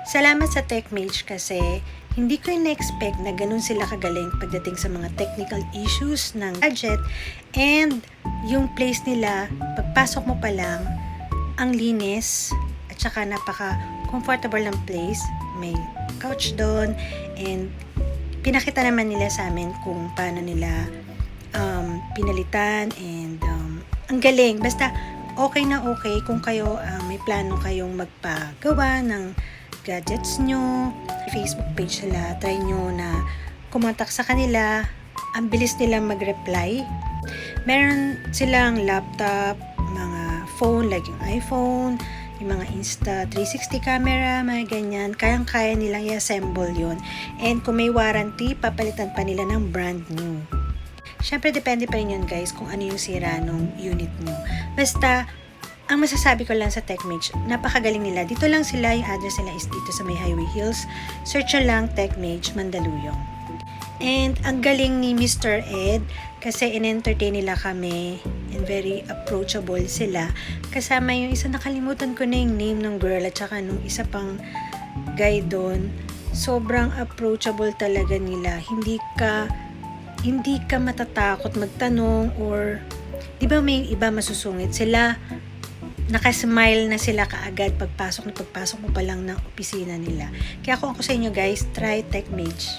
Salamat sa TechMage kasi hindi ko in-expect na ganun sila kagaling pagdating sa mga technical issues ng gadget, and yung place nila, pagpasok mo pa lang, ang linis at saka napaka-comfortable ng place. May couch doon, and pinakita naman nila sa amin kung paano nila pinalitan, and ang galing. Basta okay na okay kung kayo may plano kayong magpagawa ng gadgets nyo, Facebook page nila, try nyo na kumontak sa kanila. Ang bilis nila mag-reply. Meron silang laptop, mga phone like yung iPhone, yung mga Insta360 camera, mga ganyan. Kayang-kaya nilang i-assemble yun. And kung may warranty, papalitan pa nila ng brand new. Syempre, depende pa rin yun guys kung ano yung sira ng unit nyo. Basta, ang masasabi ko lang sa TechMage, napakagaling nila. Dito lang sila, yung address nila is dito sa may Highway Hills. Search nyo lang TechMage Mandaluyong. And ang galing ni Mr. Ed kasi in-entertain nila kami, and very approachable sila. Kasama yung isa, nakalimutan ko na yung name ng girl at saka nung isa pang guy doon. Sobrang approachable talaga nila. Hindi ka matatakot magtanong, or di ba may iba masusungit sila, nakasmile na sila kaagad pagpasok mo pa lang ng opisina nila. Kaya kung ako sa inyo guys, try TechMage.